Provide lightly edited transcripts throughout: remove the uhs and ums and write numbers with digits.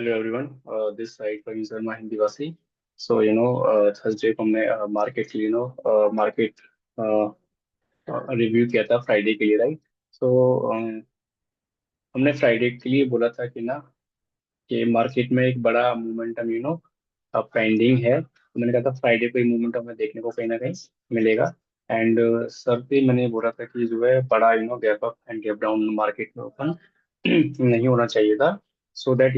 Hello everyone, this side पर Sharma हिंदीवासी। So Thursday को हमने मार्केट के लिए मार्केट रिव्यू किया था फ्राइडे के लिए, राइट। सो हमने फ्राइडे के लिए बोला था कि मार्केट में एक बड़ा मोमेंटम पेंडिंग है। तो मैंने कहा था फ्राइडे को मूवमेंट हमें देखने को कहीं ना कहीं मिलेगा। एंड सर पे मैंने बोला था कि जो है बड़ा gap up and gap down market में ओपन नहीं होना चाहिए था। सो दैट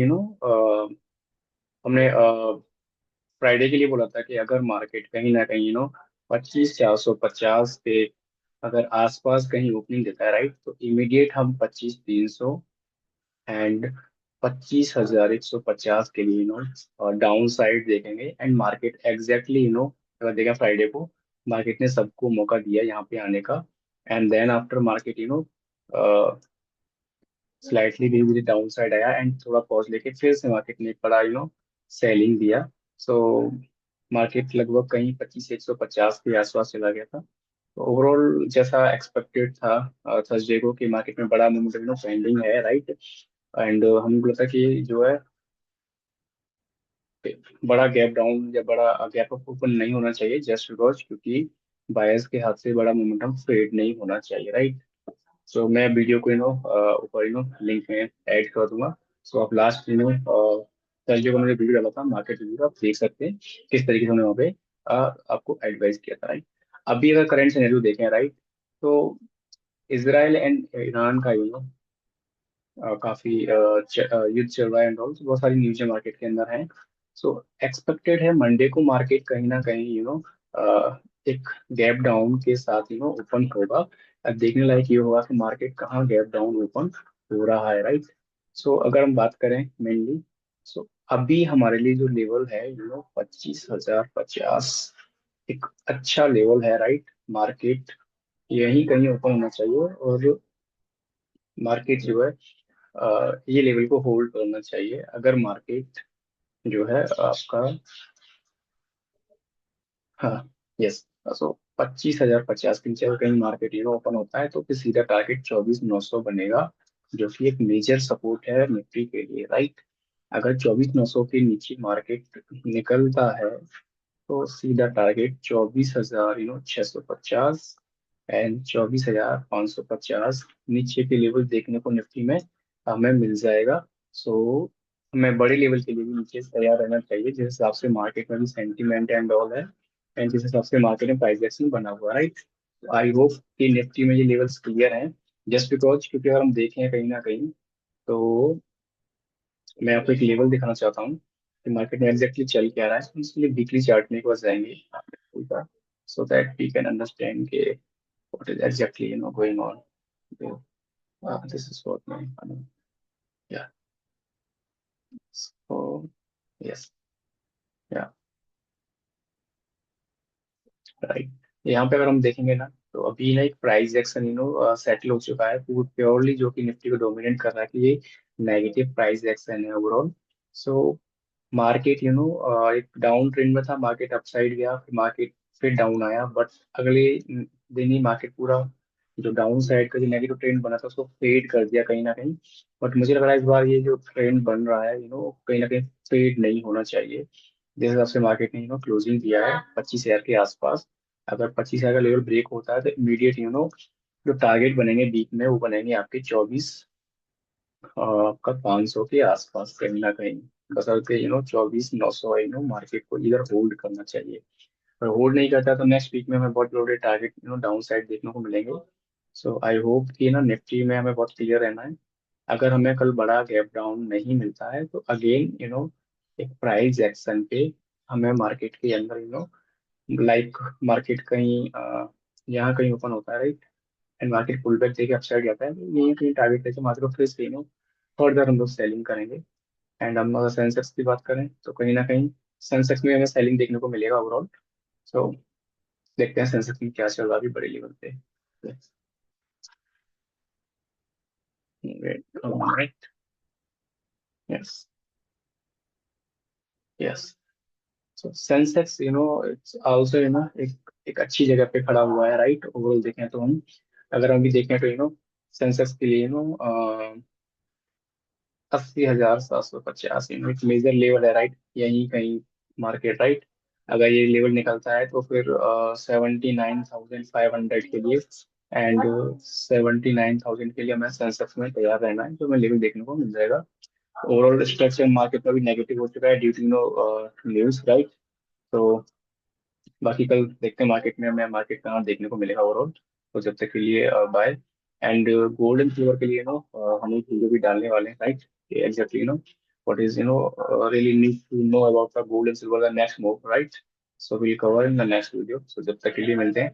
हमने फ्राइडे के लिए बोला था कि अगर मार्केट कहीं ना कहीं 25,450 के अगर आसपास कहीं ओपनिंग देता है, राइट, तो इमीडिएट हम 25,300 एंड 25,150 के लिए डाउन साइड देखेंगे। एंड मार्केट एग्जैक्टली अगर देखा फ्राइडे को मार्केट ने सबको मौका दिया यहाँ पे आने का। And then after market slightly धीरे धीरे डाउन साइड आया एंड थोड़ा पॉज लेके फिर से मार्केट ने एक बड़ा सेलिंग दिया। सो मार्केट लगभग कहीं 25,150 के आसपास चला गया था। तो ओवरऑल जैसा एक्सपेक्टेड था थर्सडे को कि मार्केट में बड़ा मोमेंटम पेंडिंग है, राइट। एंड हम बोला था कि जो है बड़ा गैप डाउन या बड़ा गैप अप ओपन नहीं होना चाहिए, जस्ट बिकॉज क्योंकि बायर्स के हाथ से बड़ा मोमेंटम फेड नहीं होना चाहिए, राइट। सो मैं वीडियो को ऊपर लिंक में ऐड कर दूंगा। सो आप लास्ट थर्सडे को मैंने वीडियो डाला था मार्केट रिव्यू का, आप देख सकते हैं किस तरीके से उन्होंने वहाँ पे आपको एडवाइस किया था, राइट। अभी अगर करंट सिनेरियो देखें, राइट, तो इसराइल एंड ईरान का काफी युद्ध चल रहा है एंड ऑल, बहुत सारी न्यूज़ मार्केट के अंदर है। सो एक्सपेक्टेड है मंडे को मार्केट कहीं ना कहीं एक गैप डाउन के साथ ओपन होगा। अब देखने लायक ये होगा कि मार्केट कहाँ गैप डाउन ओपन हो रहा है, राइट। सो अगर हम बात करें मेनली, सो अभी हमारे लिए जो लेवल है 25,050 एक अच्छा लेवल है, राइट। मार्केट यहीं कहीं ओपन होना चाहिए और मार्केट जो है ये लेवल को होल्ड करना चाहिए। अगर मार्केट जो है आपका, हाँ, यस, सो 25,050 के नीचे अगर कहीं मार्केट ओपन होता है तो फिर सीधा टारगेट 24,900 बनेगा, जो कि एक मेजर सपोर्ट है निफ्टी के लिए, राइट। अगर 24,900 के नीचे मार्केट निकलता है तो सीधा टारगेट 24,000 650 एंड 24,550 नीचे के लेवल देखने को निफ्टी में हमें मिल जाएगा। सो हमें बड़े लेवल के लिए भी नीचे तैयार रहना चाहिए, जिस हिसाब से मार्केट में भी सेंटीमेंट एंड ऑल है एंड जिस हिसाब से मार्केट में प्राइस एक्शन बना हुआ है, राइट। आई होप कि निफ्टी में ये लेवल्स क्लियर हैं, जस्ट बिकॉज क्योंकि अगर हम देखें कहीं ना कहीं तो मैं आपको एक लेवल दिखाना चाहता हूँ कि मार्केट में एग्जैक्टली चल क्या रहा है। तो इसके लिए वीकली चार्ट में एक बार जाएंगे, so that we can understand के what is exactly going on. This is what मैं, या, सो यस, या, राइट। यहाँ पे अगर हम देखेंगे ना तो अभी ना एक प्राइस एक्शन सेटल हो चुका है प्योरली, जो कि निफ्टी को डोमिनेट कर रहा है कि ये नेगेटिव प्राइस एक्शन है ओवरऑल। सो मार्केट एक डाउन ट्रेंड में था, मार्केट अपसाइड गया, फिर मार्केट फिर डाउन आया, बट अगले दिन ही मार्केट पूरा जो डाउन साइड का जो नेगेटिव ट्रेंड बना था उसको फेड कर दिया कहीं ना कहीं। बट मुझे लग रहा है इस बार ये जो ट्रेंड बन रहा है कहीं ना कहीं फेड नहीं होना चाहिए। जिस हिसाब से मार्केट ने क्लोजिंग दिया है 25,000 के आसपास, अगर 25,000 का लेवल ब्रेक होता है तो इमीडिएट जो टारगेट बनेंगे वीक में वो बनेंगे आपके 24 आपका 500 के आसपास कहीं ना कहीं। बशर्ते 24,900 मार्केट को इधर होल्ड करना चाहिए। अगर होल्ड नहीं करता तो नेक्स्ट वीक में हमें बहुत बड़े टारगेट डाउन साइड देखने को मिलेंगे। सो आई होप कि निफ्टी में हमें बहुत क्लियर रहना है। अगर हमें कल बड़ा गैप डाउन नहीं मिलता है तो अगेन एक प्राइस एक्शन पे हमें मार्केट के अंदर लाइक मार्केट कहीं यहाँ कहीं ओपन होता है, right, and market pull back देके अपसाइड जाता है तो यही कहीं टारगेट लेके मार्केट को फिर से फर्दर हम लोग सेलिंग करेंगे। एंड हम अगर सेंसेक्स की बात करें तो कहीं ना कहीं सेंसेक्स में हमें सेलिंग देखने को मिलेगा ओवरऑल। सो देखते हैं सेंसेक्स में क्या चल रहा है अभी बड़े लेवल पे। Right, yes, yes. So Sensex it's also एक एक अच्छी जगह पे खड़ा हुआ है, राइट। ओवरऑल देखें तो हम, अगर हम भी देखें तो सेंसेक्स के लिए 80,785 में एक मेजर लेवल है, राइट, यही कहीं मार्केट, राइट। अगर ये लेवल निकलता है तो फिर 79,500 के लिए एंड 79,000 के लिए हमें सेंसेक्स में तैयार रहना है, जो हमें लेवल देखने को मिल जाएगा। ओवरऑल स्ट्रक्चर मार्केट में भी नेगेटिव हो चुका है ड्यू टू न्यूज, राइट। तो बाकी कल देखते हैं मार्केट में हमें मार्केट कहाँ देखने को मिलेगा ओवरऑल। तो जब तक के लिए bye. And gold and silver के लिए हम एक वीडियो भी डालने वाले हैं, right. Exactly what is really need to know about the gold and silver the next move, right. So will cover in the next video. So जब तक के लिए मिलते हैं।